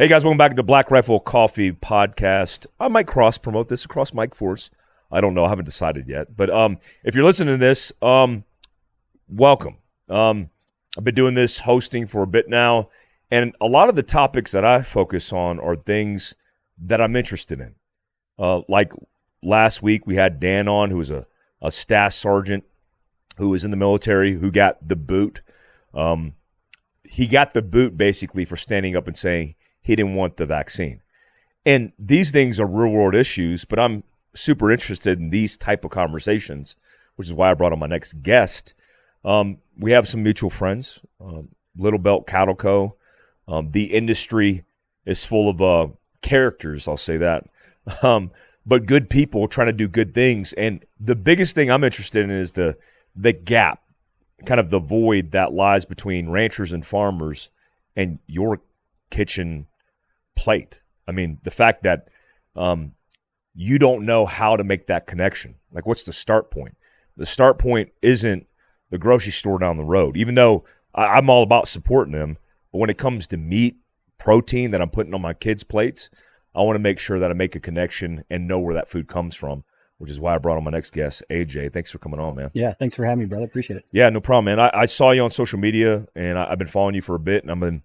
Hey guys, welcome back to Black Rifle Coffee Podcast. I might cross promote this across Mike Force. I don't know. I haven't decided yet. But if you're listening to this, welcome. I've been doing this hosting for a bit now, and a lot of the topics that I focus on are things that I'm interested in. Like last week, we had Dan on, who was a SAAS sergeant who was in the military, who got the boot. He got the boot basically for standing up and saying he didn't want the vaccine. And these things are real-world issues, but I'm super interested in these type of conversations, which is why I brought on my next guest. We have some mutual friends, Little Belt Cattle Co. The industry is full of characters, I'll say that, but good people trying to do good things. And the biggest thing I'm interested in is the gap, kind of the void that lies between ranchers and farmers and your kitchen plate. I mean, the fact that you don't know how to make that connection. Like, what's the start point? The start point isn't the grocery store down the road, even though I'm all about supporting them. But when it comes to meat, protein that I'm putting on my kids' plates, I want to make sure that I make a connection and know where that food comes from, which is why I brought on my next guest, AJ. Thanks for coming on, man. Yeah, thanks for having me, brother. Appreciate it. Yeah, no problem, man. I saw you on social media, and I've been following you for a bit, and I've been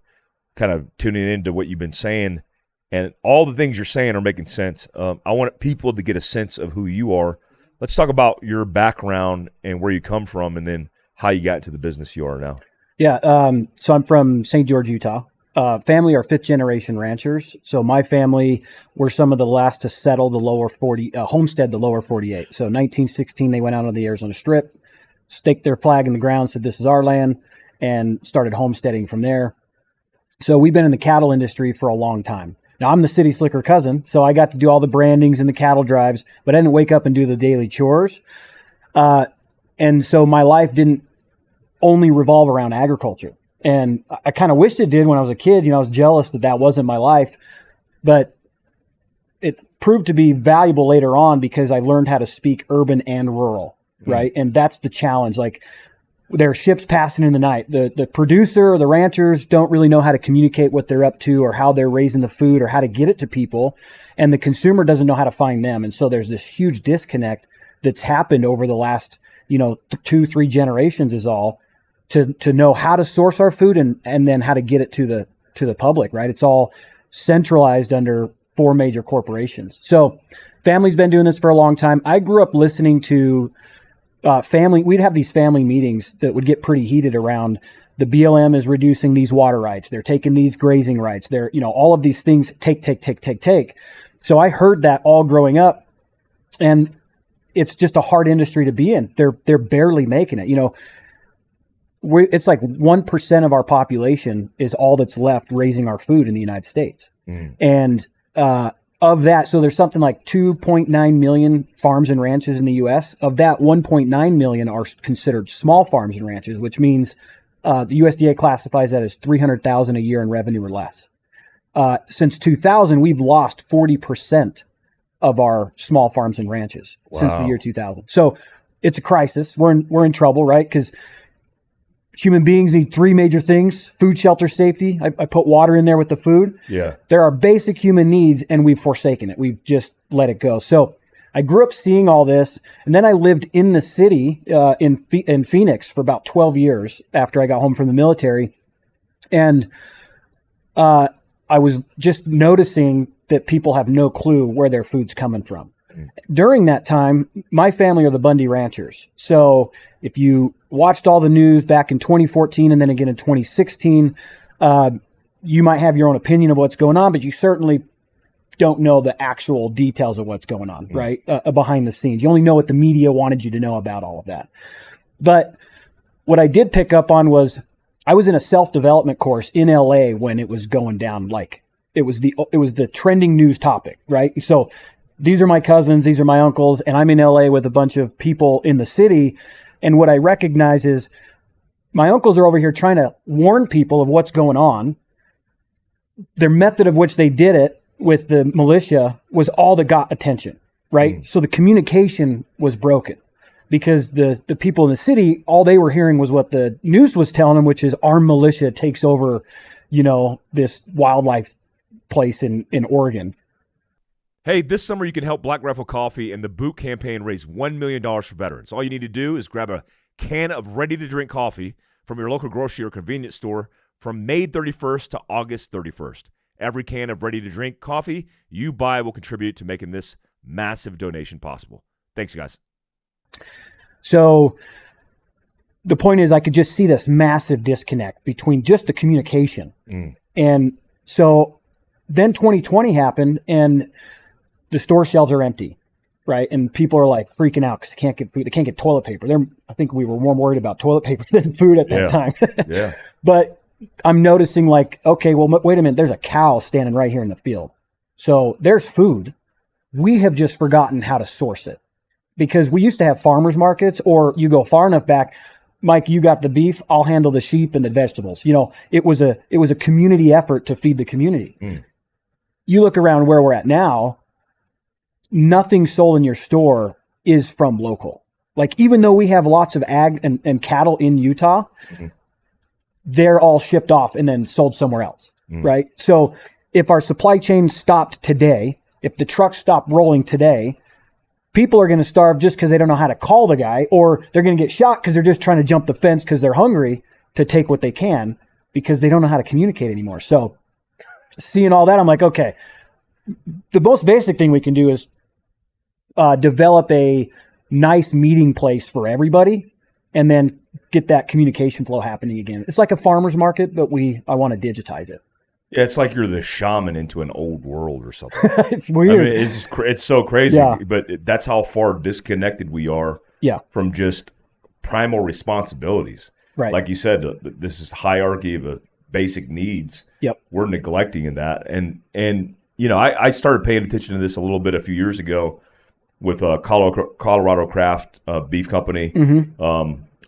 kind of tuning into what you've been saying, and all the things you're saying are making sense. I want people to get a sense of who you are. Let's talk about your background and where you come from, and then how you got into the business you are now. Yeah, so I'm from St. George, Utah. Family are fifth-generation ranchers. So my family were some of the last to settle the lower 40, homestead the lower 48. So 1916, they went out on the Arizona Strip, staked their flag in the ground, said this is our land, and started homesteading from there. So we've been in the cattle industry for a long time. Now, I'm the city slicker cousin, so I got to do all the brandings and the cattle drives, but I didn't wake up and do the daily chores. And so my life didn't only revolve around agriculture. And I kind of wished it did when I was a kid. You know, I was jealous that that wasn't my life. But it proved to be valuable later on because I learned how to speak urban and rural, right? And that's the challenge. Like, there are ships passing in the night. The producer or the ranchers don't really know how to communicate what they're up to or how they're raising the food or how to get it to people. And the consumer doesn't know how to find them. And so there's this huge disconnect that's happened over the last, 2-3 generations is all to know how to source our food and then how to get it to the public, right? It's all centralized under 4 major corporations. So family's been doing this for a long time. I grew up listening to we'd have these family meetings that would get pretty heated around the BLM is reducing these water rights. They're taking these grazing rights. They're, all of these things take. So I heard that all growing up, and it's just a hard industry to be in. They're barely making it. It's like 1% of our population is all that's left raising our food in the United States. And of that, so there's something like 2.9 million farms and ranches in the U.S. Of that, 1.9 million are considered small farms and ranches, which means the USDA classifies that as $300,000 a year in revenue or less. Since 2000, we've lost 40% of our small farms and ranches since the year 2000. So it's a crisis. We're in trouble, right? Because human beings need 3 major things: food, shelter, safety. I put water in there with the food. Yeah. There are basic human needs, and we've forsaken it. We've just let it go. So I grew up seeing all this, and then I lived in the city in Phoenix for about 12 years after I got home from the military. And I was just noticing that people have no clue where their food's coming from. During that time, my family are the Bundy Ranchers. So if you watched all the news back in 2014 and then again in 2016, you might have your own opinion of what's going on, but you certainly don't know the actual details of what's going on, right? Behind the scenes. You only know what the media wanted you to know about all of that. But what I did pick up on was I was in a self-development course in LA when it was going down. Like, it was the trending news topic, right? So these are my cousins, these are my uncles, and I'm in LA with a bunch of people in the city. And what I recognize is my uncles are over here trying to warn people of what's going on. Their method of which they did it with the militia was all that got attention, right? So the communication was broken because the people in the city, all they were hearing was what the news was telling them, which is our militia takes over, this wildlife place in Oregon. Hey, this summer you can help Black Raffle Coffee and the Boot campaign raise $1 million for veterans. All you need to do is grab a can of ready-to-drink coffee from your local grocery or convenience store from May 31st to August 31st. Every can of ready-to-drink coffee you buy will contribute to making this massive donation possible. Thanks, guys. So the point is I could just see this massive disconnect between just the communication. And so then 2020 happened and the store shelves are empty, right? And people are like freaking out because they can't get food. They can't get toilet paper. I think we were more worried about toilet paper than food at that time. Yeah. But I'm noticing like, okay, well, wait a minute. There's a cow standing right here in the field. So there's food. We have just forgotten how to source it because we used to have farmers markets, or you go far enough back, Mike, you got the beef, I'll handle the sheep and the vegetables. You know, it was a community effort to feed the community. You look around where we're at now, nothing sold in your store is from local. Like, even though we have lots of ag and cattle in Utah, they're all shipped off and then sold somewhere else, right? So if our supply chain stopped today, if the trucks stopped rolling today, people are going to starve just because they don't know how to call the guy, or they're going to get shot because they're just trying to jump the fence because they're hungry to take what they can because they don't know how to communicate anymore. So seeing all that, I'm like, okay, the most basic thing we can do is develop a nice meeting place for everybody and then get that communication flow happening again. It's like a farmer's market, but I want to digitize it. Yeah, it's like you're the shaman into an old world or something. It's weird. I mean, it's so crazy, but that's how far disconnected we are from just primal responsibilities. Right. Like you said, this is hierarchy of basic needs. Yep. We're neglecting in that. And you know, I started paying attention to this a little bit a few years ago with Colorado Craft Beef Company.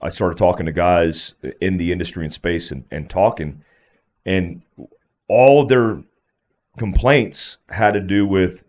I started talking to guys in the industry and space and talking, and all of their complaints had to do with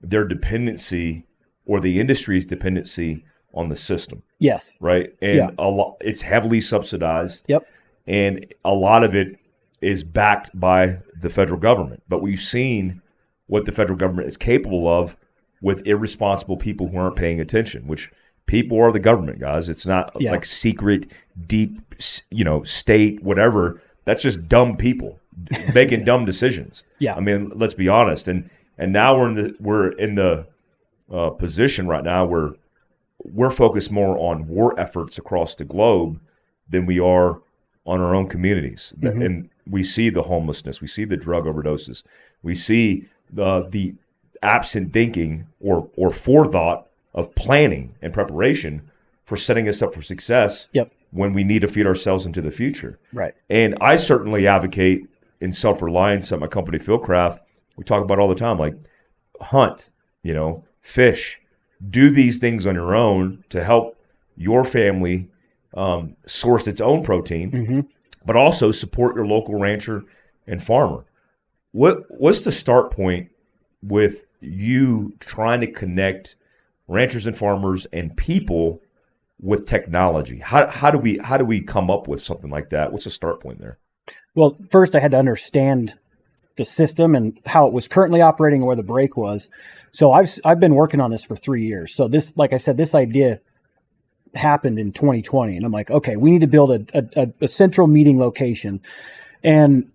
their dependency or the industry's dependency on the system. Yes. Right. And it's heavily subsidized. Yep. And a lot of it is backed by the federal government. But we've seen what the federal government is capable of with irresponsible people who aren't paying attention, which people are the government, guys. It's not like secret, deep, state, whatever. That's just dumb people making dumb decisions. I mean, let's be honest. And now we're in the position right now where we're focused more on war efforts across the globe than we are on our own communities. And we see the homelessness, we see the drug overdoses, we see the absent thinking or forethought of planning and preparation for setting us up for success when we need to feed ourselves into the future. Right. And I certainly advocate in self-reliance at my company, Fieldcraft. We talk about it all the time, like hunt, fish, do these things on your own to help your family source its own protein, but also support your local rancher and farmer. What's the start point with you trying to connect ranchers and farmers and people with technology? How do we come up with something like that? What's the start point there? Well, first I had to understand the system and how it was currently operating and where the break was. So I've been working on this for 3 years. So this, like I said, this idea happened in 2020, and I'm like, okay, we need to build a central meeting location. And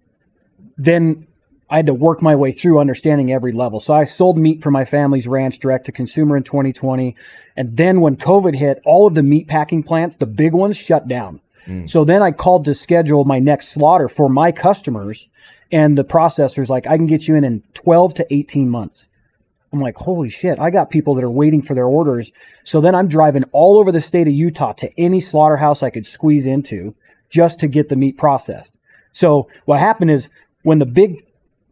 then I had to work my way through understanding every level. So I sold meat from my family's ranch direct to consumer in 2020. And then when COVID hit, all of the meat packing plants, the big ones, shut down. So then I called to schedule my next slaughter for my customers, and the processor's like, I can get you in 12 to 18 months. I'm like, holy shit, I got people that are waiting for their orders. So then I'm driving all over the state of Utah to any slaughterhouse I could squeeze into just to get the meat processed. So what happened is when the big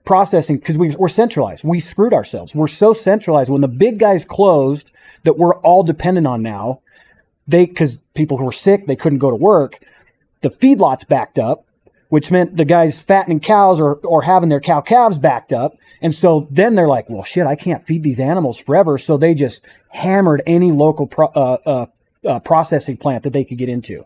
processing, because we're centralized, we screwed ourselves. We're so centralized. When the big guys closed that we're all dependent on now, because people who were sick, they couldn't go to work, the feedlots backed up, which meant the guys fattening cows or having their cow calves backed up. And so then they're like, well, shit, I can't feed these animals forever. So they just hammered any local processing plant that they could get into.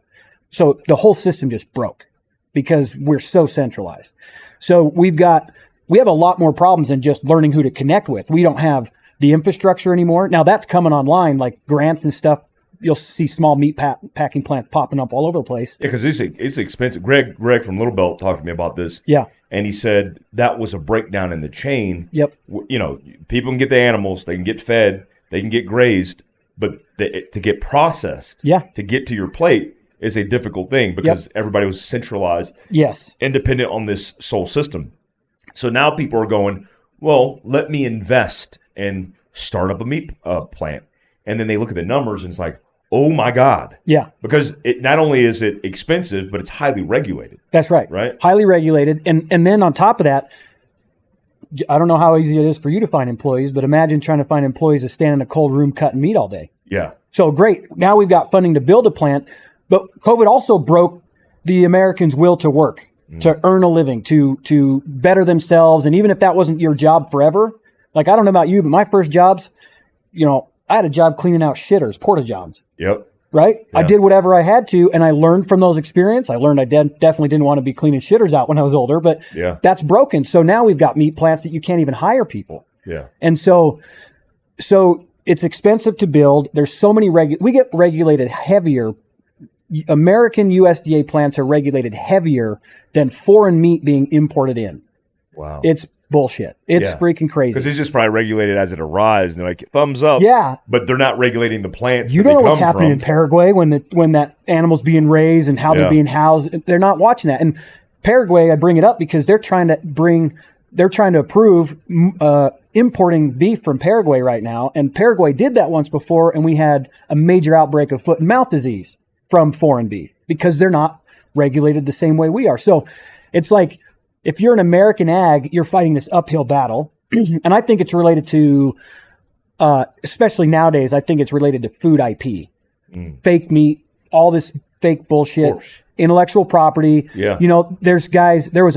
So the whole system just broke because we're so centralized. So we've got, we have a lot more problems than just learning who to connect with. We don't have the infrastructure anymore. Now that's coming online, like grants and stuff. You'll see small meat packing plants popping up all over the place. Yeah, because it's expensive. Greg from Little Belt talked to me about this. Yeah. And he said that was a breakdown in the chain. Yep. You know, people can get the animals, they can get fed, they can get grazed, but to get processed, to get to your plate is a difficult thing because everybody was centralized, independent on this sole system. So now people are going, well, let me invest and start up a meat plant. And then they look at the numbers and it's like, oh my God. Yeah. Because it not only is it expensive, but it's highly regulated. That's right. Right. Highly regulated. And then on top of that, I don't know how easy it is for you to find employees, but imagine trying to find employees to stand in a cold room cutting meat all day. Yeah. So great. Now we've got funding to build a plant, but COVID also broke the Americans' will to work, to earn a living, to better themselves. And even if that wasn't your job forever, like, I don't know about you, but my first jobs, you know, I had a job cleaning out shitters, porta johns. Yep. Right? Yeah. I did whatever I had to, and I learned from those experiences. I learned I definitely didn't want to be cleaning shitters out when I was older, but that's broken. So now we've got meat plants that you can't even hire people. Yeah. And so it's expensive to build. There's so many we get regulated heavier. American USDA plants are regulated heavier than foreign meat being imported in. Wow. It's bullshit. It's freaking crazy. Because it's just probably regulated as it arrives. And they're like, thumbs up. Yeah. But they're not regulating the plants. You don't know what's happening in Paraguay when that animal's being raised and how they're being housed. They're not watching that. And Paraguay, I bring it up because they're trying to approve importing beef from Paraguay right now. And Paraguay did that once before, and we had a major outbreak of foot and mouth disease from foreign beef because they're not regulated the same way we are. So it's like, if you're an American ag, you're fighting this uphill battle. And I think it's related to, especially nowadays, I think it's related to food IP, fake meat, all this fake bullshit, intellectual property. Yeah. You know, there was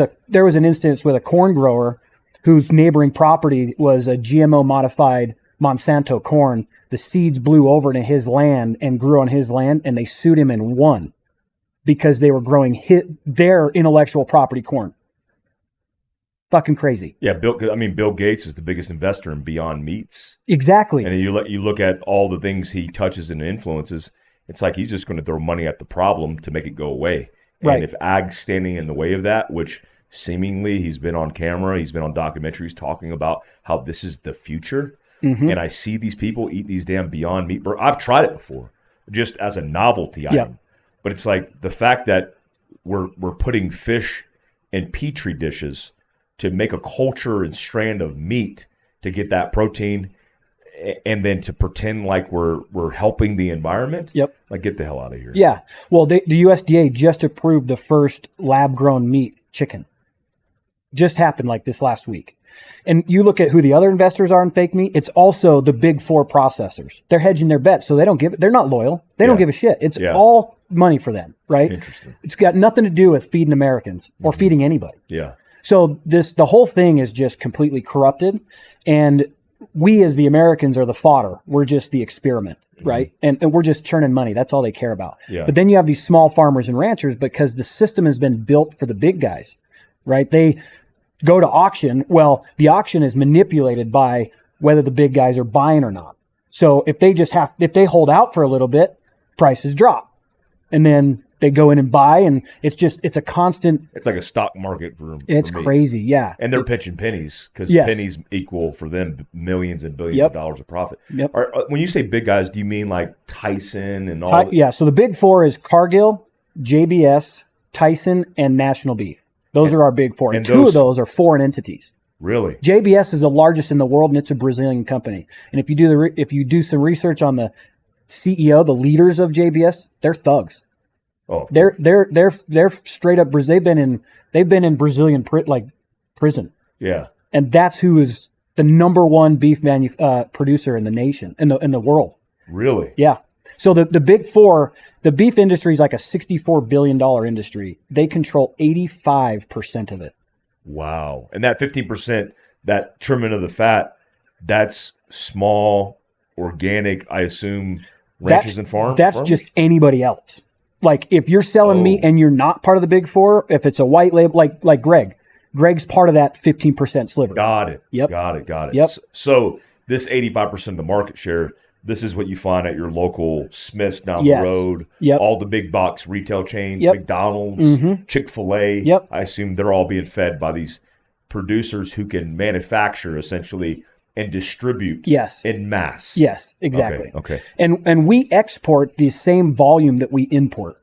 an instance with a corn grower whose neighboring property was a GMO modified Monsanto corn. The seeds blew over to his land and grew on his land, and they sued him and won because they were growing their intellectual property corn. Fucking crazy. Yeah, Bill Gates is the biggest investor in Beyond Meats. Exactly. And you look at all the things he touches and influences, it's like he's just going to throw money at the problem to make it go away. Right. And if ag's standing in the way of that, which seemingly he's been on camera, he's been on documentaries talking about how this is the future. And I see these people eat these damn Beyond Meat. I've tried it before, just as a novelty item. But it's like the fact that we're putting fish in Petri dishes to make a culture and strand of meat to get that protein, and then to pretend like we're helping the environment. Yep. Like, get the hell out of here. Yeah. Well, the USDA just approved the first lab-grown meat chicken. Just happened like this last week. And you look at who the other investors are in fake meat, it's also the big four processors. They're hedging their bets, so they're not loyal. They don't give a shit. It's all money for them, right? Interesting. It's got nothing to do with feeding Americans or feeding anybody. Yeah. So the whole thing is just completely corrupted, and we as the Americans are the fodder. We're just the experiment, right? And we're just churning money. That's all they care about. Yeah. But then you have these small farmers and ranchers because the system has been built for the big guys, right? They go to auction. Well, the auction is manipulated by whether the big guys are buying or not. So if they hold out for a little bit, prices drop, and then they go in and buy, and it's a constant. It's like a stock market for It's me. crazy, yeah. And they're pitching pennies because pennies equal for them millions and billions of dollars of profit. Yep. When you say big guys, do you mean like Tyson and all? Yeah. So the big four is Cargill, JBS, Tyson, and National Beef. Those are our big four. And two of those are foreign entities. Really? JBS is the largest in the world, and it's a Brazilian company. And if you do some research on the CEO, the leaders of JBS, they're thugs. Oh, they're straight up. They've been in Brazilian prison. Yeah. And that's who is the number one beef producer in the nation, in the world. Really? Yeah. So the big four, the beef industry is like a $64 billion industry. They control 85% of it. Wow. And that 15%, that trimming of the fat, that's small, organic, I assume, ranches and farms? That's just anybody else. Like if you're selling meat and you're not part of the big four, if it's a white label, like Greg, Greg's part of that 15% sliver. Got it. Yep. Got it. Yep. So this 85% of the market share, this is what you find at your local Smith's down Yes. the road, Yep. all the big box retail chains, Yep. McDonald's, Mhm. Chick-fil-A. Yep. I assume they're all being fed by these producers who can manufacture essentially and distribute Yes. in mass. Yes, exactly. Okay. And we export the same volume that we import.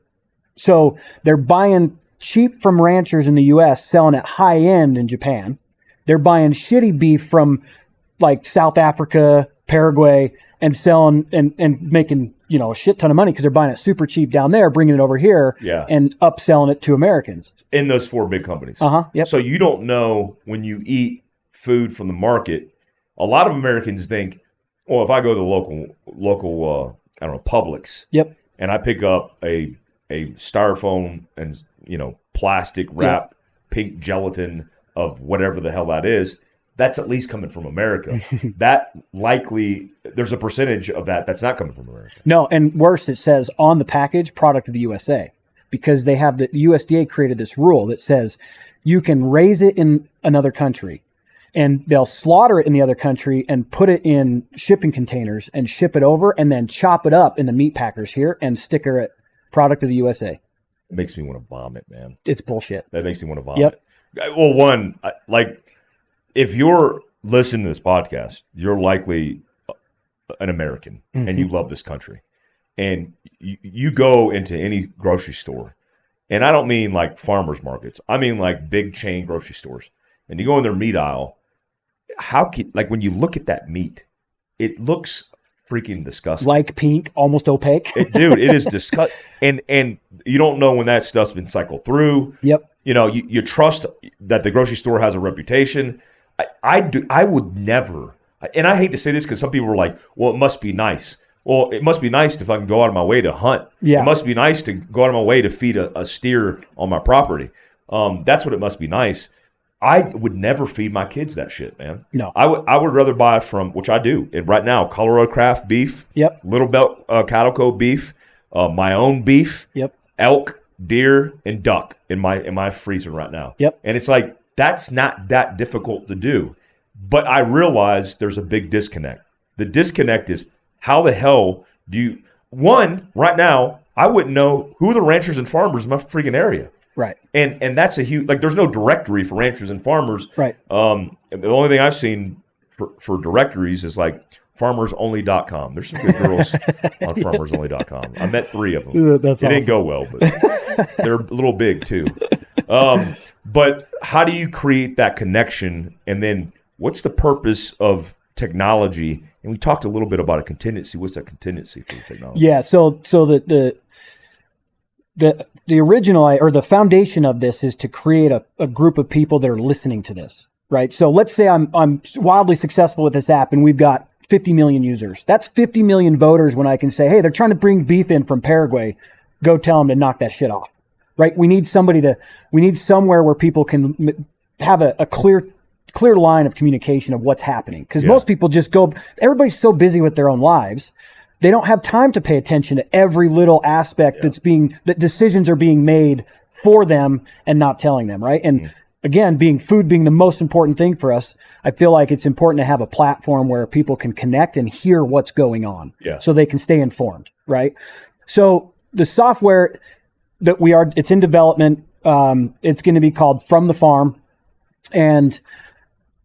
So they're buying cheap from ranchers in the US, selling it high end in Japan. They're buying shitty beef from like South Africa, Paraguay, and selling and making, a shit ton of money because they're buying it super cheap down there, bringing it over here Yeah. and upselling it to Americans. In those 4 big companies. Yep. So you don't know when you eat food from the market. A lot of Americans think, well, if I go to the local I don't know, Publix. Yep. And I pick up a styrofoam and plastic wrap pink gelatin of whatever the hell that is, that's at least coming from America. That likely there's a percentage of that's not coming from America. No, and worse, it says on the package, product of the USA, because they have the USDA created this rule that says you can raise it in another country and they'll slaughter it in the other country and put it in shipping containers and ship it over and then chop it up in the meat packers here and sticker it product of the USA. It makes me want to vomit, man. It's bullshit. That makes me want to vomit. Yep. Well, one, like, if you're listening to this podcast, you're likely an American and you love this country. And you go into any grocery store, and I don't mean like farmers markets. I mean like big chain grocery stores. And you go in their meat aisle, when you look at that meat, it looks freaking disgusting. Like pink, almost opaque. Dude, it is disgusting. And you don't know when that stuff's been cycled through. Yep. You trust that the grocery store has a reputation. I would never, and I hate to say this because some people are like, well, it must be nice. Well, it must be nice if I can go out of my way to hunt. Yeah. It must be nice to go out of my way to feed a steer on my property. That's what it must be nice. I would never feed my kids that shit, man. No. I would rather buy from, which I do, and right now, Colorado Craft beef, Yep. Little Belt Cattle Co. beef, my own beef, Yep. elk, deer, and duck in my freezer right now. Yep. And it's like, that's not that difficult to do. But I realize there's a big disconnect. The disconnect is, how the hell do you, right now, I wouldn't know who are the ranchers and farmers in my freaking area. Right. And that's a huge, there's no directory for ranchers and farmers. Right. The only thing I've seen for directories is like farmersonly.com. There's some good girls on farmersonly.com. I met 3 of them. That's it awesome. didn't go well, but they're a little big too. But how do you create that connection? And then what's the purpose of technology? And we talked a little bit about a contingency. What's that contingency for the technology? Yeah. So the original or the foundation of this is to create a group of people that are listening to this, right? So let's say I'm wildly successful with this app and we've got 50 million users. That's 50 million voters when I can say, hey, they're trying to bring beef in from Paraguay. Go tell them to knock that shit off, right? We need somewhere where people can have a clear line of communication of what's happening. Because most people just everybody's so busy with their own lives. They don't have time to pay attention to every little aspect that decisions are being made for them and not telling them, right? And again, food being the most important thing for us, I feel like it's important to have a platform where people can connect and hear what's going on so they can stay informed, right? So the software that it's in development. It's going to be called From the Farm, and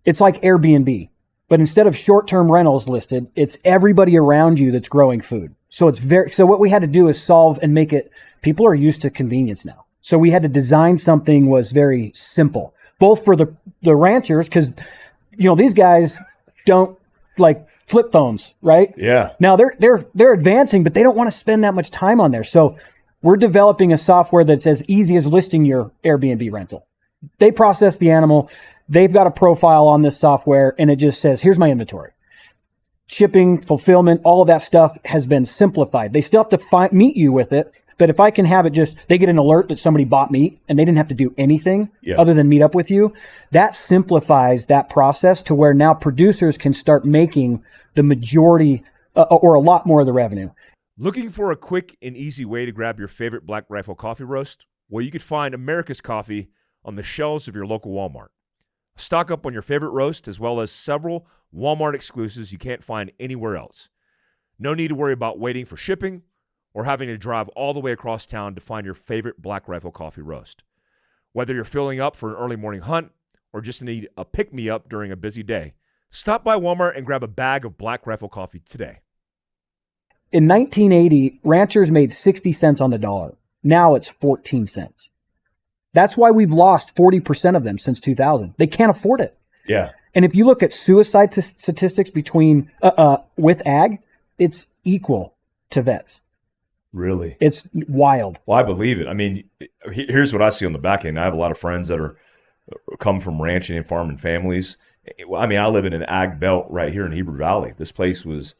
it's like Airbnb. But instead of short-term rentals listed, it's everybody around you that's growing food. So so what we had to do is solve and make it, people are used to convenience now. So we had to design something was very simple, both for the ranchers, because, these guys don't like flip phones, right? Yeah. Now they're advancing, but they don't want to spend that much time on there. So we're developing a software that's as easy as listing your Airbnb rental. They process the animal. They've got a profile on this software, and it just says, here's my inventory. Shipping, fulfillment, all of that stuff has been simplified. They still have to meet you with it, but if I can have it they get an alert that somebody bought meat, and they didn't have to do anything other than meet up with you. That simplifies that process to where now producers can start making the majority or a lot more of the revenue. Looking for a quick and easy way to grab your favorite Black Rifle coffee roast? Well, you could find America's Coffee on the shelves of your local Walmart. Stock up on your favorite roast as well as several Walmart exclusives you can't find anywhere else. No need to worry about waiting for shipping or having to drive all the way across town to find your favorite Black Rifle Coffee roast. Whether you're filling up for an early morning hunt or just need a pick-me-up during a busy day, stop by Walmart and grab a bag of Black Rifle Coffee today. In 1980, ranchers made 60 cents on the dollar. Now it's 14 cents. That's why we've lost 40% of them since 2000. They can't afford it. Yeah. And if you look at suicide statistics between with ag, it's equal to vets. Really? It's wild. Well, I believe it. I mean, here's what I see on the back end. I have a lot of friends that come from ranching and farming families. I mean, I live in an ag belt right here in Hebrew Valley. This place was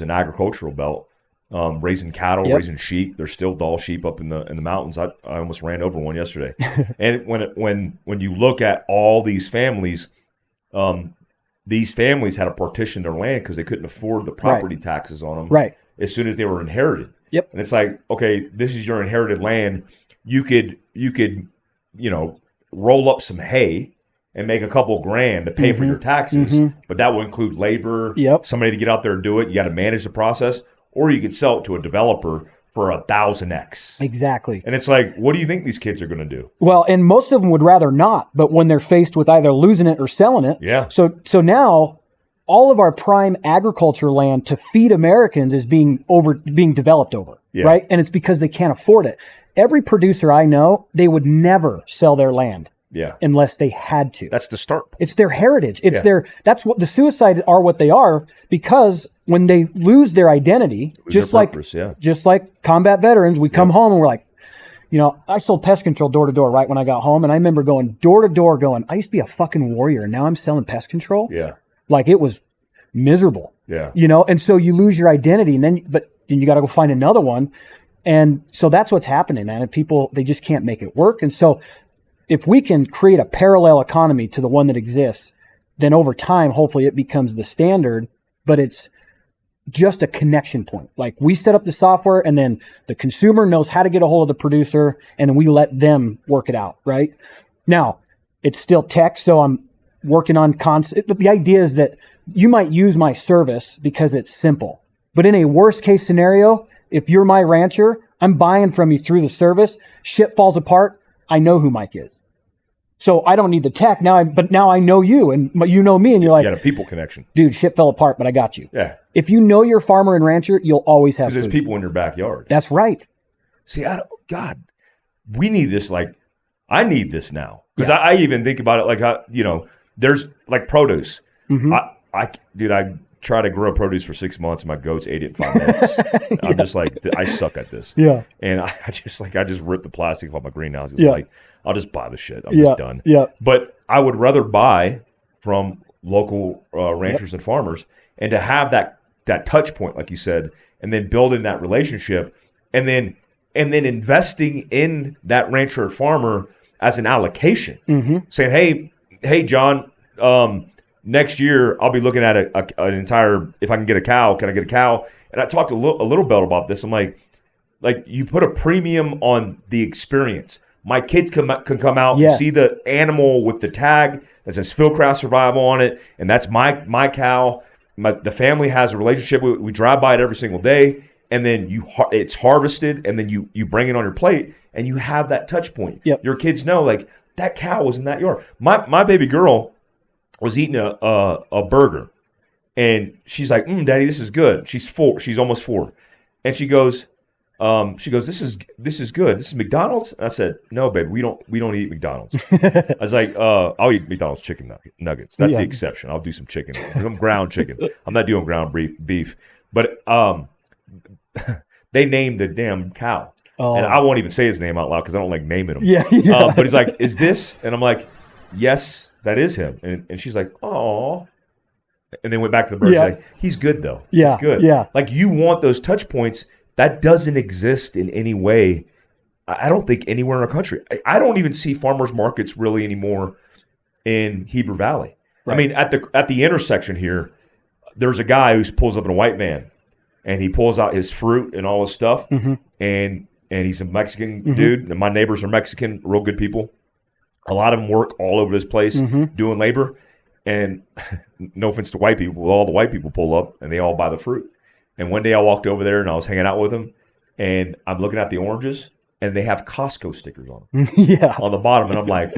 an agricultural belt, raising cattle, raising sheep. There's still Dall sheep up in the mountains. I almost ran over one yesterday. And when you look at all these families had to partition their land because they couldn't afford the property taxes on them. Right. As soon as they were inherited. Yep. And it's like, okay, this is your inherited land. You could roll up some hay and make a couple grand to pay for your taxes, but that will include labor, somebody to get out there and do it. You got to manage the process, or you could sell it to a developer for 1,000x. Exactly. And it's like, what do you think these kids are going to do? Well, and most of them would rather not, but when they're faced with either losing it or selling it. Yeah. So now all of our prime agriculture land to feed Americans is being developed over, right? And it's because they can't afford it. Every producer I know, they would never sell their land. Yeah. Unless they had to. That's the start point. It's their heritage. It's that's what the suicide are what they are, because when they lose their identity, just like combat veterans, we come home and we're like, I sold pest control door to door right when I got home. And I remember going door to door going, I used to be a fucking warrior and now I'm selling pest control. Yeah. Like it was miserable. Yeah. And so you lose your identity and then you got to go find another one. And so that's what's happening, man. And people, they just can't make it work. And so if we can create a parallel economy to the one that exists, then over time, hopefully it becomes the standard, but it's just a connection point. Like we set up the software and then the consumer knows how to get a hold of the producer and then we let them work it out, right? Now, it's still tech, so I'm working on concept. The idea is that you might use my service because it's simple, but in a worst case scenario, if you're my rancher, I'm buying from you through the service, shit falls apart, I know who Mike is. So I don't need the tech now, but now I know you and you know me and you're like, you got a people connection. Dude, shit fell apart, but I got you. Yeah. If you know your farmer and rancher, you'll always have because food. there's people in your backyard. That's right. See, we need this. Like, I need this now because I even think about it like, there's like produce. Mm-hmm. I try to grow produce for 6 months and my goats ate it in 5 minutes. I'm just like, I suck at this. Yeah. And I just ripped the plastic off my greenhouse. Yeah. Like, I'll just buy the shit. I'm just done. Yeah. But I would rather buy from local ranchers and farmers and to have that touch point, like you said, and then building that relationship and then investing in that rancher or farmer as an allocation, saying, hey, John, next year I'll be looking at an entire. If I can get a cow, can I get a cow? And I talked a little bit about this. I'm like you put a premium on the experience. My kids can come out and see the animal with the tag that says Fieldcraft Survival on it, and that's my cow. The family has a relationship. We drive by it every single day, and then it's harvested, and then you bring it on your plate, and you have that touch point. Yep. Your kids know like that cow was in that yard. My baby girl was eating a burger, and she's like, Daddy, this is good. She's 4. She's almost 4, and she goes, this is good. This is McDonald's. And I said, no, babe, we don't eat McDonald's. I was like, I'll eat McDonald's chicken nuggets. That's the exception. I'll do some chicken. I'm ground chicken. I'm not doing ground beef. But they named the damn cow. Oh. And I won't even say his name out loud because I don't like naming him. Yeah. But he's like, is this? And I'm like, yes, that is him. And she's like, oh. And then went back to the bird. She's like, he's good though. Yeah. It's good. Yeah. Like you want those touch points. That doesn't exist in any way. I don't think anywhere in our country. I don't even see farmers markets really anymore in Heber Valley. Right. I mean, at the intersection here, there's a guy who pulls up in a white van, and he pulls out his fruit and all his stuff, and he's a Mexican dude. And my neighbors are Mexican, real good people. A lot of them work all over this place doing labor. And no offense to white people, all the white people pull up and they all buy the fruit. And one day I walked over there and I was hanging out with them, and I'm looking at the oranges, and they have Costco stickers on them. On the bottom. And I'm like,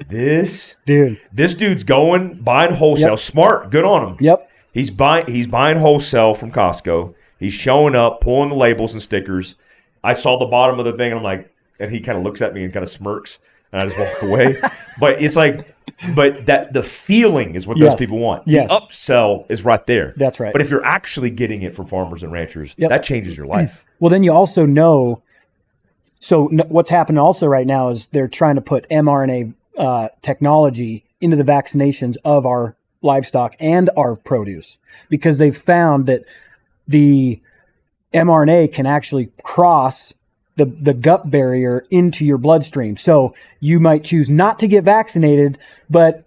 this dude's buying wholesale. Smart, good on him. He's buying wholesale from Costco. He's showing up, pulling the labels and stickers. I saw the bottom of the thing, and I'm like, and he kind of looks at me and kind of smirks, and I just walk away. But it's like, that the feeling is what those people want. The upsell is right there. That's right. But if you're actually getting it from farmers and ranchers, that changes your life. Well, then you also know. So what's happening also right now is they're trying to put mRNA technology into the vaccinations of our livestock and our produce, because they've found that the mRNA can actually cross the gut barrier into your bloodstream. So you might choose not to get vaccinated, but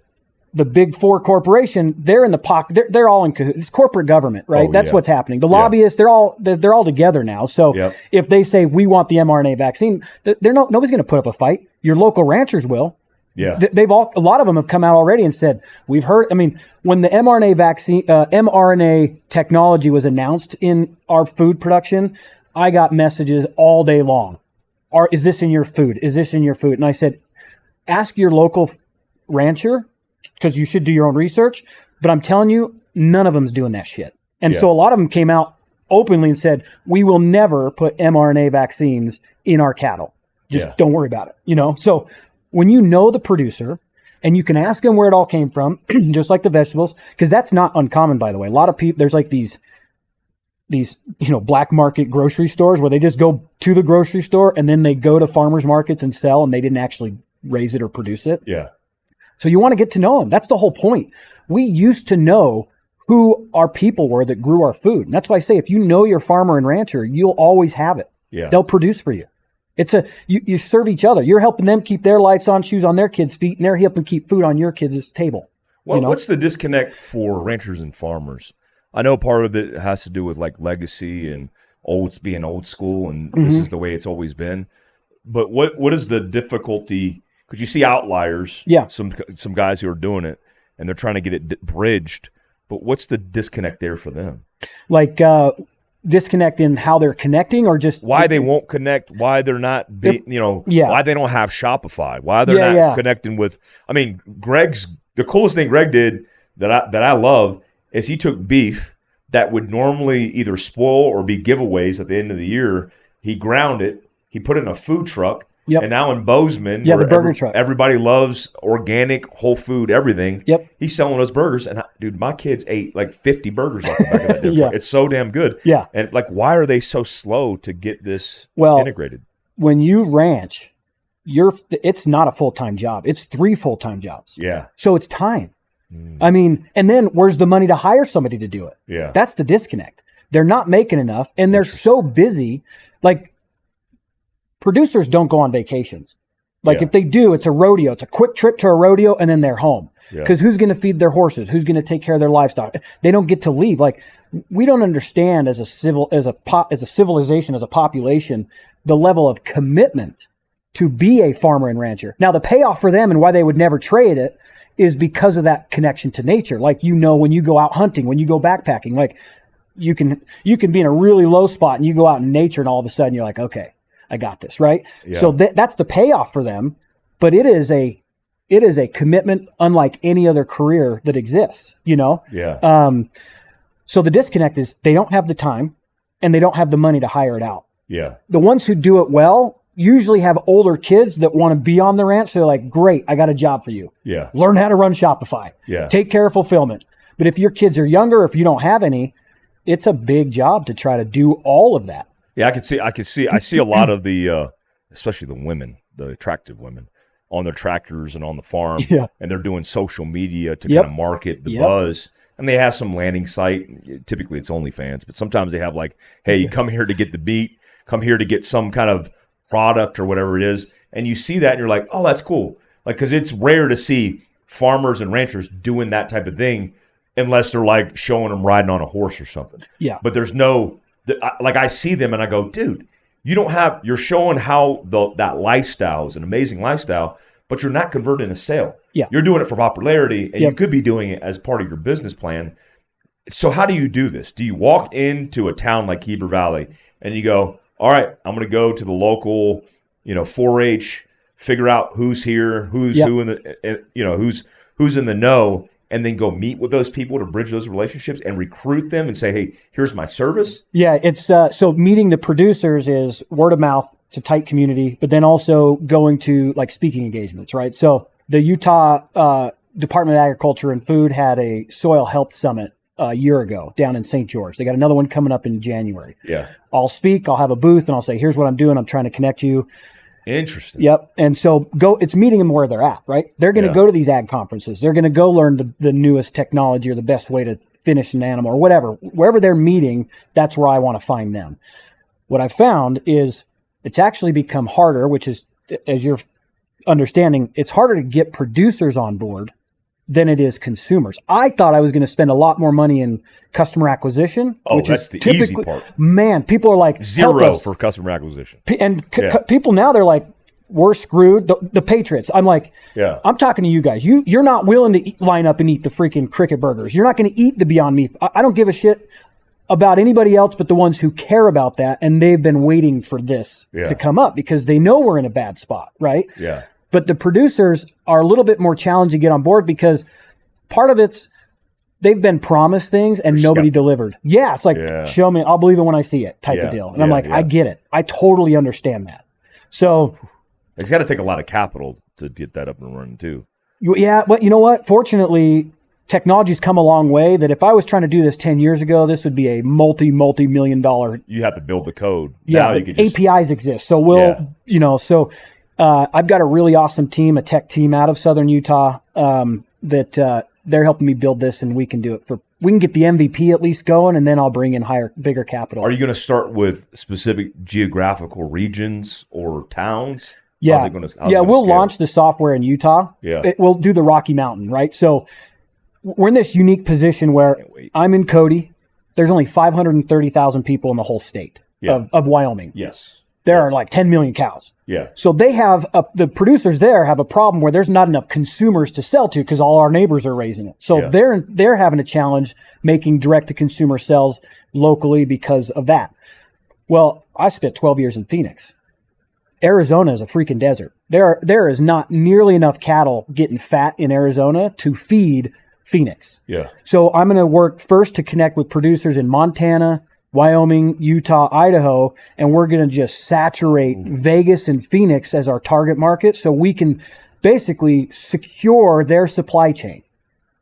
the big four corporation, they're in the pocket. They're all in cahoots. It's corporate government, right? That's what's happening. The lobbyists, they're all together now. So if they say we want the mRNA vaccine, nobody's going to put up a fight. Your local ranchers will. A lot of them have come out already and said, we've heard. I mean, when the mRNA vaccine, mRNA technology was announced in our food production, I got messages all day long. Is this in your food? Is this in your food? And I said, ask your local rancher, because you should do your own research. But I'm telling you, none of them's doing that shit. And so a lot of them came out openly and said, we will never put mRNA vaccines in our cattle. Just don't worry about it. So when you know the producer and you can ask them where it all came from, just like the vegetables, because that's not uncommon, by the way. A lot of people, there's like these black market grocery stores where they just go to the grocery store and then they go to farmers markets and sell, and they didn't actually raise it or produce it. So you want to get to know them. That's the whole point. We used to know who our people were that grew our food. And that's why I say, if you know your farmer and rancher, you'll always have it. They'll produce for you. It's you serve each other. You're helping them keep their lights on, shoes on their kids' feet, and they're helping keep food on your kids' table. Well, what's the disconnect for ranchers and farmers? I know part of it has to do with like legacy and being old school, and this is the way it's always been. But what is the difficulty? Because you see outliers, some guys who are doing it, and they're trying to get it bridged. But what's the disconnect there for them? Like disconnect in how they're connecting, or just why they won't connect, why they're not, why they don't have Shopify, why they're not connecting with. I mean, the coolest thing Greg did that I love is he took beef that would normally either spoil or be giveaways at the end of the year. He ground it, he put it in a food truck. And now in Bozeman, the burger truck, everybody loves organic, whole food, everything. He's selling those burgers, and dude, my kids ate like 50 burgers off the back of that damn truck. It's so damn good. And like, why are they so slow to get this integrated? When you ranch, it's not a full-time job. It's 3 full-time jobs. So it's time. I mean, and then where's the money to hire somebody to do it? That's the disconnect. They're not making enough, and they're so busy. Like, producers don't go on vacations. Like if they do, it's a rodeo. It's a quick trip to a rodeo, and then they're home. Because who's going to feed their horses? Who's going to take care of their livestock? They don't get to leave. Like, we don't understand as a civilization, as a population, the level of commitment to be a farmer and rancher. Now, the payoff for them and why they would never trade it is because of that connection to nature. Like, when you go out hunting, when you go backpacking, like you can be in a really low spot and you go out in nature, and all of a sudden you're like, okay, I got this, right? So that's the payoff for them, but it is a commitment unlike any other career that exists, So the disconnect is they don't have the time and they don't have the money to hire it out. The ones who do it well usually have older kids that want to be on the ranch. So they're like, great, I got a job for you. Learn how to run Shopify. Take care of fulfillment. But if your kids are younger, if you don't have any, it's a big job to try to do all of that. I see a lot of the, especially the women, the attractive women, on their tractors and on the farm, and they're doing social media to kind of market the buzz. And they have some landing site. Typically, it's OnlyFans, but sometimes they have like, hey, you come here to get the beat, come here to get some kind of product or whatever it is. And you see that, and you're like, oh, that's cool. Like, because it's rare to see farmers and ranchers doing that type of thing, unless they're like showing them riding on a horse or something. But there's no. Like, I see them and I go, dude, you're showing how that lifestyle is an amazing lifestyle, but you're not converting a sale. Yeah. You're doing it for popularity, and Yep. you could be doing it as part of your business plan. So how do you do this? Do you walk into a town like Heber Valley and you go, all right, I'm going to go to the local, 4-H, figure out who's here, who's who in the, who's in the know, and then go meet with those people to bridge those relationships and recruit them and say, hey, here's my service? Yeah, it's so meeting the producers is word of mouth. It's a tight community, but then also going to like speaking engagements, right? So the Utah Department of Agriculture and Food had a soil health summit a year ago down in St. George. They got another one coming up in January. Yeah. I'll speak, I'll have a booth, and I'll say, here's what I'm doing. I'm trying to connect you. Interesting. Yep. And so it's meeting them where they're at, right? They're going to go to these ag conferences. They're going to go learn the newest technology or the best way to finish an animal or whatever. Wherever they're meeting, that's where I want to find them. What I found is it's actually become harder, which is, as you're understanding, it's harder to get producers on board than it is consumers. I thought I was going to spend a lot more money in customer acquisition. Oh, which that's is the typically, easy part. Man, people are like, Zero for customer acquisition. People now, they're like, we're screwed. The Patriots. I'm like, I'm talking to you guys. You're not willing to line up and eat the freaking cricket burgers. You're not going to eat the Beyond Meat. I don't give a shit about anybody else but the ones who care about that. And they've been waiting for this to come up because they know we're in a bad spot, right? Yeah. But the producers are a little bit more challenging to get on board because part of it's they've been promised things and nobody delivered. Yeah, it's like, show me, I'll believe it when I see it type of deal. And I'm like, I get it. I totally understand that. So it's got to take a lot of capital to get that up and running too. Yeah, but you know what? Fortunately, technology's come a long way that if I was trying to do this 10 years ago, this would be a multi-million dollar. You have to build the code. Yeah, now you can just, APIs exist. So I've got a really awesome team, a tech team out of Southern Utah that they're helping me build this, and we can do it we can get the MVP at least going, and then I'll bring in bigger capital. Are you going to start with specific geographical regions or towns? Yeah, we'll launch the software in Utah. Yeah, we'll do the Rocky Mountain, right? So we're in this unique position where I'm in Cody. There's only 530,000 people in the whole state of Wyoming. Yes. There are like 10 million cows. Yeah. So they have the producers there have a problem where there's not enough consumers to sell to because all our neighbors are raising it. So they're having a challenge making direct to consumer sales locally because of that. Well, I spent 12 years in Phoenix. Arizona is a freaking desert. There is not nearly enough cattle getting fat in Arizona to feed Phoenix. Yeah. So I'm going to work first to connect with producers in Montana, Wyoming, Utah, Idaho, and we're going to just saturate Vegas and Phoenix as our target market so we can basically secure their supply chain,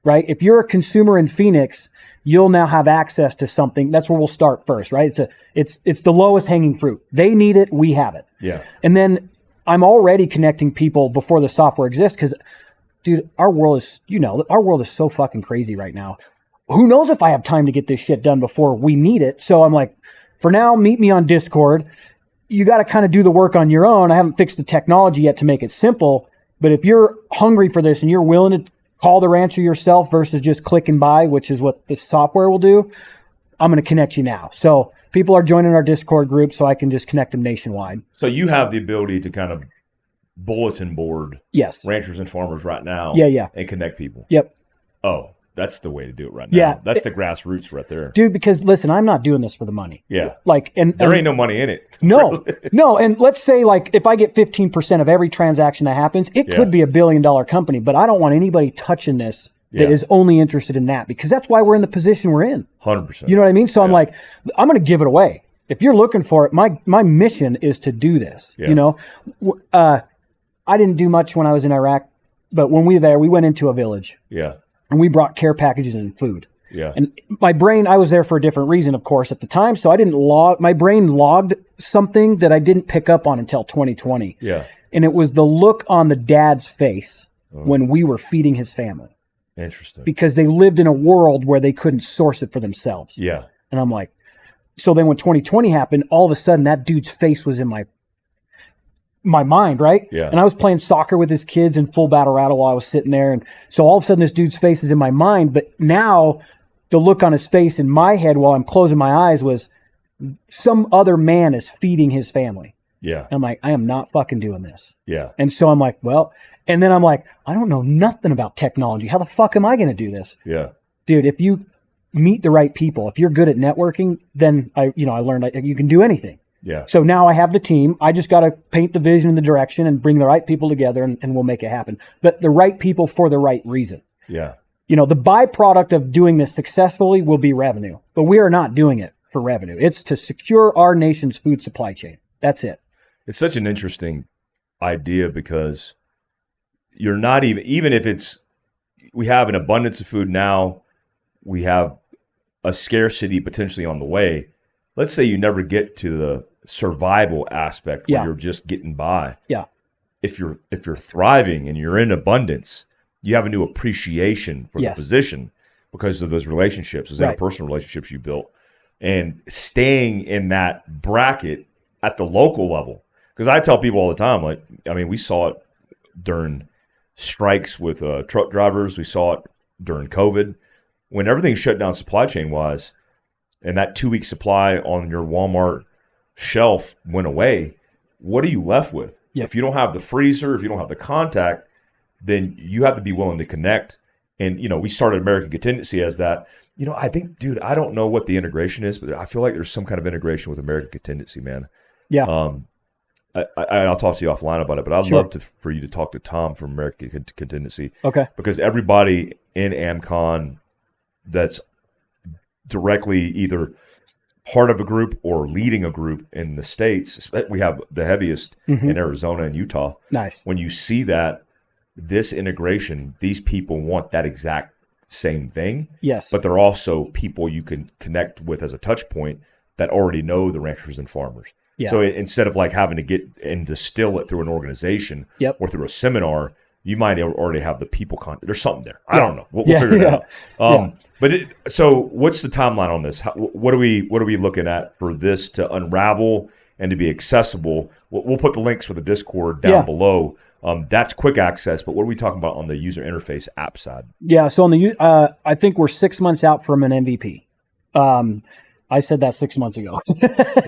right? If you're a consumer in Phoenix, you'll now have access to something. That's where we'll start first, right? It's the lowest hanging fruit. They need it, we have it. Yeah. And then I'm already connecting people before the software exists because, dude, our world is so fucking crazy right now. Who knows if I have time to get this shit done before we need it. So I'm like, for now, meet me on Discord. You got to kind of do the work on your own. I haven't fixed the technology yet to make it simple. But if you're hungry for this and you're willing to call the rancher yourself versus just click and buy, which is what this software will do, I'm going to connect you now. So people are joining our Discord group so I can just connect them nationwide. So you have the ability to kind of bulletin board ranchers and farmers right now and connect people. Yep. Oh, that's the way to do it right now. Yeah. That's the grassroots right there. Dude, because listen, I'm not doing this for the money. Yeah. And there ain't no money in it. No. No. And let's say if I get 15% of every transaction that happens, it could be $1 billion company, but I don't want anybody touching this that is only interested in that because that's why we're in the position we're in. 100%. You know what I mean? So I'm like, I'm going to give it away. If you're looking for it, my mission is to do this. Yeah. I didn't do much when I was in Iraq, but when we were there, we went into a village. Yeah. And we brought care packages and food. Yeah. And my brain, I was there for a different reason, of course, at the time. So I didn't my brain logged something that I didn't pick up on until 2020. Yeah. And it was the look on the dad's face when we were feeding his family. Interesting. Because they lived in a world where they couldn't source it for themselves. Yeah. And I'm like, so then when 2020 happened, all of a sudden that dude's face was in my mind, right? Yeah. And I was playing soccer with his kids in full battle rattle while I was sitting there. And so all of a sudden this dude's face is in my mind. But now the look on his face in my head while I'm closing my eyes was some other man is feeding his family. Yeah. And I'm like, I am not fucking doing this. Yeah. And so I'm like, well, And then I'm like, I don't know nothing about technology. How the fuck am I going to do this? Yeah. Dude, if you meet the right people, if you're good at networking, then I learned you can do anything. Yeah. So now I have the team. I just got to paint the vision and the direction and bring the right people together and we'll make it happen. But the right people for the right reason. Yeah. The byproduct of doing this successfully will be revenue, but we are not doing it for revenue. It's to secure our nation's food supply chain. That's it. It's such an interesting idea because you're not even if we have an abundance of food now, we have a scarcity potentially on the way. Let's say you never get to the survival aspect where you're just getting by. Yeah. If you're thriving and you're in abundance, you have a new appreciation for the position because of those relationships, those interpersonal relationships you built, and staying in that bracket at the local level. Because I tell people all the time, we saw it during strikes with truck drivers. We saw it during COVID. When everything shut down supply chain wise, and that 2-week supply on your Walmart shelf went away, what are you left with? Yep. If you don't have the freezer, if you don't have the contact, then you have to be willing to connect. And, we started American Contingency as that. I think, dude, I don't know what the integration is, but I feel like there's some kind of integration with American Contingency, man. Yeah. I'll talk to you offline about it, but I'd love for you to talk to Tom from American Contingency. Okay. Because everybody in AmCon that's directly either part of a group or leading a group in the States, we have the heaviest in Arizona and Utah. Nice. When you see that, this integration, these people want that exact same thing. Yes. But they're also people you can connect with as a touch point that already know the ranchers and farmers. Yeah. So instead of having to get and distill it through an organization or through a seminar, you might already have the people contact. There's something there. I don't know. We'll figure it out. So what's the timeline on this? What are we looking at for this to unravel and to be accessible? We'll put the links for the Discord down below. That's quick access, but what are we talking about on the user interface app side? Yeah, so on the I think we're 6 months out from an MVP. I said that 6 months ago.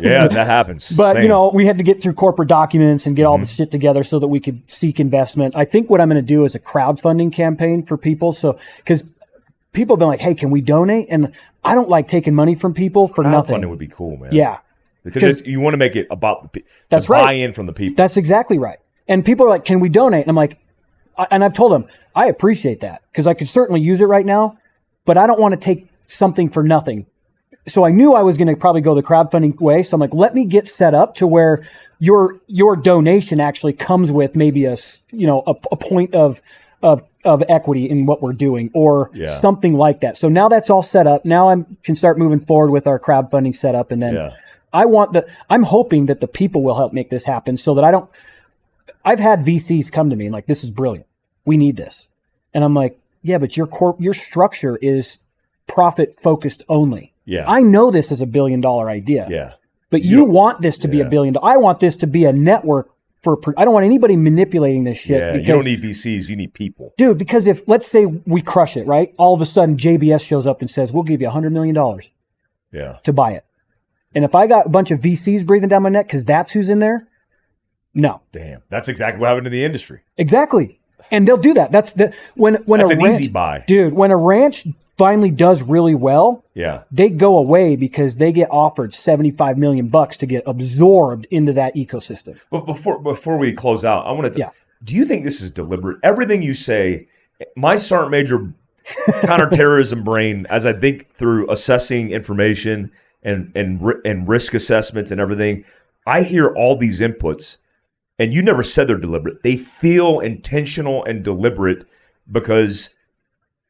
Yeah, that happens. But, we had to get through corporate documents and get all the shit together so that we could seek investment. I think what I'm going to do is a crowdfunding campaign for people. So, because people have been like, hey, can we donate? And I don't like taking money from people for nothing. Crowdfunding would be cool, man. Yeah. Because you want to make it about the buy-in from the people. That's exactly right. And people are like, can we donate? And I'm like, and I've told them, I appreciate that because I could certainly use it right now, but I don't want to take something for nothing. So I knew I was going to probably go the crowdfunding way. So I'm like, let me get set up to where your donation actually comes with maybe a point of equity in what we're doing or something like that. So now that's all set up. Now I can start moving forward with our crowdfunding setup. And then I'm hoping that the people will help make this happen so that I've had VCs come to me and like, this is brilliant. We need this. And I'm like, yeah, but your structure is profit focused only. Yeah. I know this is $1 billion idea. Yeah. But you want this to be $1 billion. I want this to be a network I don't want anybody manipulating this shit. Yeah, because, you don't need VCs, you need people. Dude, because if, let's say we crush it, right? All of a sudden JBS shows up and says, we'll give you $100 million to buy it. And if I got a bunch of VCs breathing down my neck because that's who's in there, no. Damn. That's exactly what happened to the industry. Exactly. And they'll do that. That's when that's an easy buy. Dude, when a ranch finally does really well, they go away because they get offered $75 million to get absorbed into that ecosystem. But before we close out, I want to do you think this is deliberate? Everything you say, my Sergeant Major counterterrorism brain, as I think through assessing information and risk assessments and everything, I hear all these inputs, and you never said they're deliberate. They feel intentional and deliberate because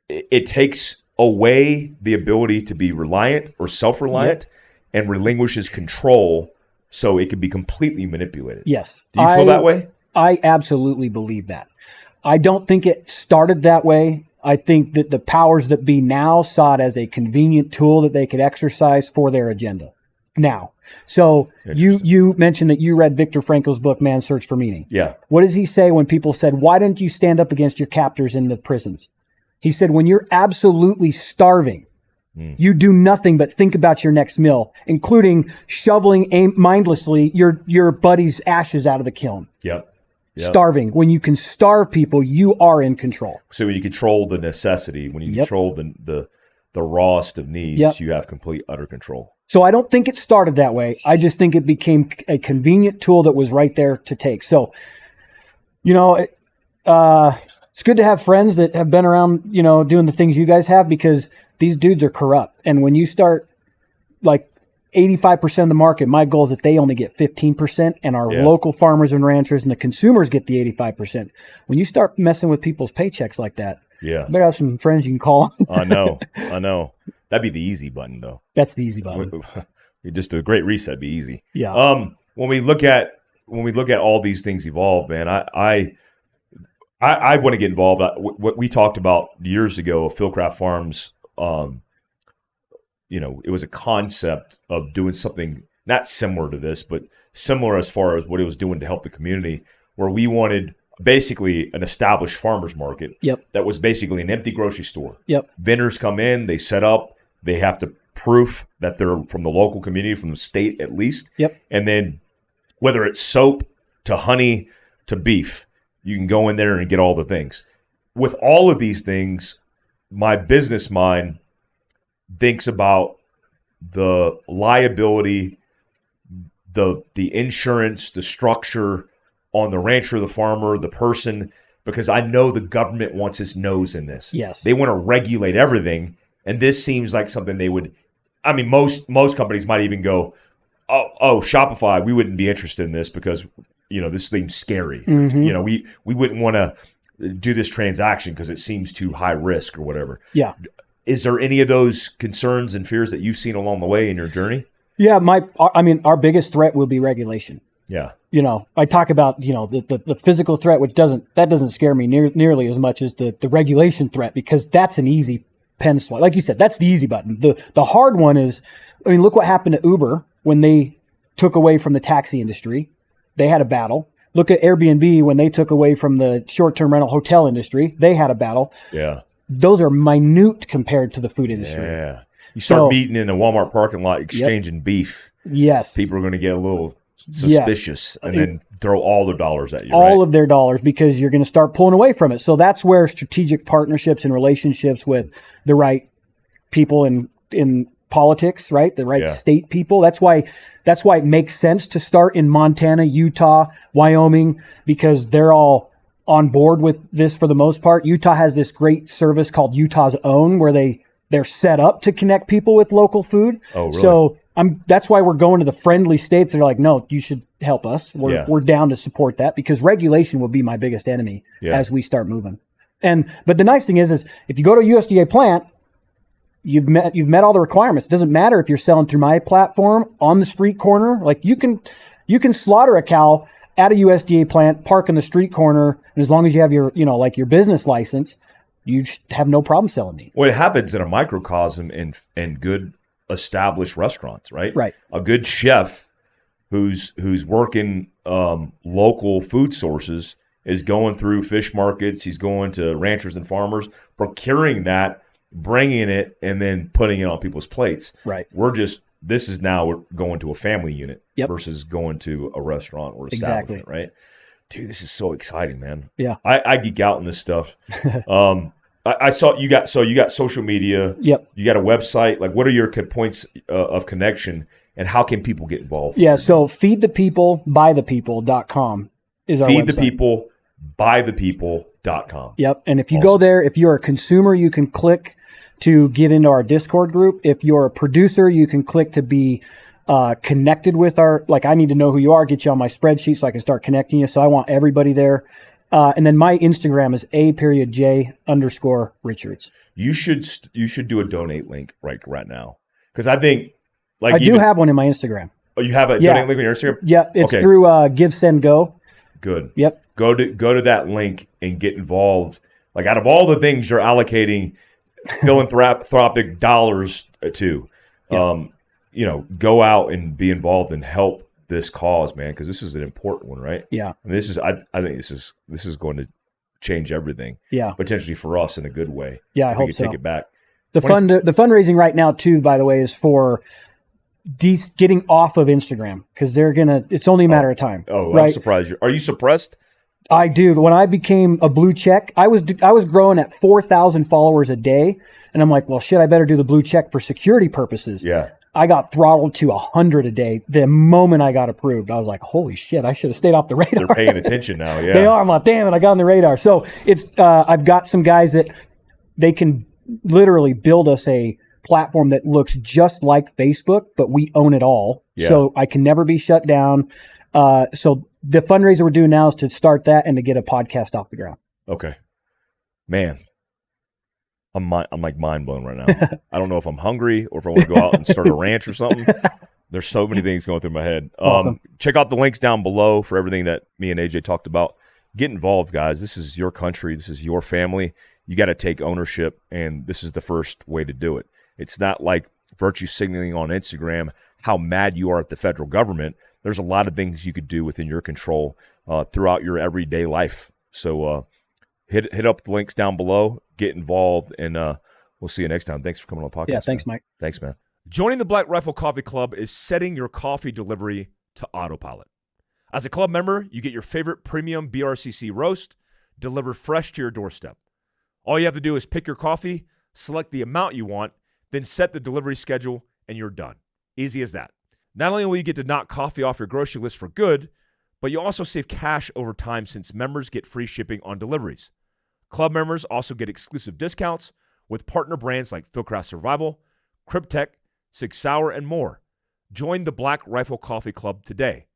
it takes away the ability to be reliant or self-reliant and relinquishes control so it can be completely manipulated. Yes. Do you feel that way? I absolutely believe that. I don't think it started that way. I think that the powers that be now saw it as a convenient tool that they could exercise for their agenda. Now, so you mentioned that you read Viktor Frankl's book, Man's Search for Meaning. Yeah. What does he say when people said, why didn't you stand up against your captors in the prisons? He said, when you're absolutely starving, you do nothing but think about your next meal, including shoveling mindlessly your buddy's ashes out of the kiln. Yep. Yep. Starving. When you can starve people, you are in control. So when you control the necessity, when you Yep. control the rawest of needs, Yep. you have complete, utter control. So I don't think it started that way. I just think it became a convenient tool that was right there to take. So, it's good to have friends that have been around, doing the things you guys have, because these dudes are corrupt. And when you start, like, 85% of the market, my goal is that they only get 15%, and our local farmers and ranchers and the consumers get the 85%. When you start messing with people's paychecks like that, you better have some friends you can call. I know. That'd be the easy button, though. That's the easy button. Just a great reset, be easy. Yeah. When we look at all these things evolve, man, I want to get involved. What we talked about years ago, Fieldcraft Farms, it was a concept of doing something not similar to this, but similar as far as what it was doing to help the community, where we wanted basically an established farmers market. Yep. That was basically an empty grocery store. Yep. Vendors come in, they set up, they have to proof that they're from the local community, from the state at least. Yep. And then whether it's soap to honey to beef, you can go in there and get all the things. With all of these things, my business mind thinks about the liability, the insurance, the structure on the rancher, the farmer, the person, because I know the government wants its nose in this. Yes. They want to regulate everything, and this seems like something they would. I mean, most companies might even go, oh, Shopify, we wouldn't be interested in this because this seems scary. Mm-hmm. We wouldn't want to do this transaction because it seems too high risk or whatever. Yeah. Is there any of those concerns and fears that you've seen along the way in your journey? Yeah, our biggest threat will be regulation. Yeah. I talk about, the physical threat, which doesn't scare me nearly as much as the regulation threat, because that's an easy pen swipe. Like you said, that's the easy button. The hard one is, look what happened to Uber when they took away from the taxi industry. They had a battle. Look at Airbnb when they took away from the short-term rental hotel industry. They had a battle. Yeah. Those are minute compared to the food industry. Yeah. You start meeting in a Walmart parking lot exchanging beef. Yes. People are going to get a little suspicious and then throw all their dollars at you. All of their dollars, because you're going to start pulling away from it. So that's where strategic partnerships and relationships with the right people in politics, right? The right state people. That's why it makes sense to start in Montana, Utah, Wyoming, because they're all on board with this for the most part. Utah has this great service called Utah's Own, where they're set up to connect people with local food. Oh, really? So that's why we're going to the friendly states that are like, no, you should help us. We're down to support that, because regulation will be my biggest enemy as we start moving. But the nice thing is if you go to a USDA plant, you've met all the requirements. It doesn't matter if you're selling through my platform on the street corner. Like you can slaughter a cow at a USDA plant, park in the street corner, and as long as you have your your business license, you have no problem selling meat. Well, it happens in a microcosm in good established restaurants, right? Right. A good chef who's working local food sources is going through fish markets. He's going to ranchers and farmers, procuring that, bringing it, and then putting it on people's plates. Right. We're going to a family unit versus going to a restaurant or establishment, right? Dude, this is so exciting, man. Yeah. I geek out on this stuff. I saw you got social media. Yep. You got a website. Like, what are your points of connection, and how can people get involved? Yeah. So feedthepeoplebythepeople.com is our website. Feedthepeoplebythepeople.com. Yep. And if you go there, if you're a consumer, you can click to get into our Discord group. If you're a producer, you can click to be connected with I need to know who you are, get you on my spreadsheet so I can start connecting you. So I want everybody there. And then my Instagram is @J_Richards. You should do a donate link right now, because I think I do have one in my Instagram. Oh, you have a donate link on your Instagram? Yeah, it's through Give Send Go. Good. Yep. Go to that link and get involved. Like, out of all the things you're allocating philanthropic dollars to, go out and be involved and help this cause, man, because this is an important one, right? Yeah. And I think this is going to change everything. Yeah. Potentially for us in a good way. Yeah, I hope so. Take it back. The fundraising right now too, by the way, is for getting off of Instagram, because it's only a matter of time. Oh, right? I'm surprised. Are you suppressed? I do. When I became a blue check, I was growing at 4,000 followers a day. And I'm like, well, shit, I better do the blue check for security purposes. Yeah. I got throttled to 100 a day the moment I got approved. I was like, holy shit, I should have stayed off the radar. They're paying attention now. Yeah. They are. I'm like, damn it, I got on the radar. So it's, I've got some guys that they can literally build us a platform that looks just like Facebook, but we own it all. Yeah. So I can never be shut down. So the fundraiser we're doing now is to start that and to get a podcast off the ground. Okay. Man, I'm like mind blown right now. I don't know if I'm hungry or if I want to go out and start a ranch or something. There's so many things going through my head. Awesome. Check out the links down below for everything that me and AJ talked about. Get involved, guys. This is your country. This is your family. You got to take ownership, and this is the first way to do it. It's not like virtue signaling on Instagram how mad you are at the federal government. There's a lot of things you could do within your control throughout your everyday life. So hit up the links down below, get involved, and we'll see you next time. Thanks for coming on the podcast. Yeah, thanks, man. Mike. Thanks, man. Joining the Black Rifle Coffee Club is setting your coffee delivery to autopilot. As a club member, you get your favorite premium BRCC roast delivered fresh to your doorstep. All you have to do is pick your coffee, select the amount you want, then set the delivery schedule, and you're done. Easy as that. Not only will you get to knock coffee off your grocery list for good, but you also save cash over time since members get free shipping on deliveries. Club members also get exclusive discounts with partner brands like Fieldcraft Survival, Cryptech, Sig Sauer, and more. Join the Black Rifle Coffee Club today.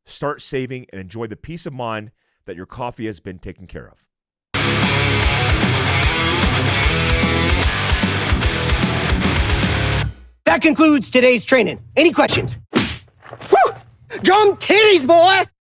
Start saving and enjoy the peace of mind that your coffee has been taken care of. That concludes today's training. Any questions? Woo! Drum titties, boy!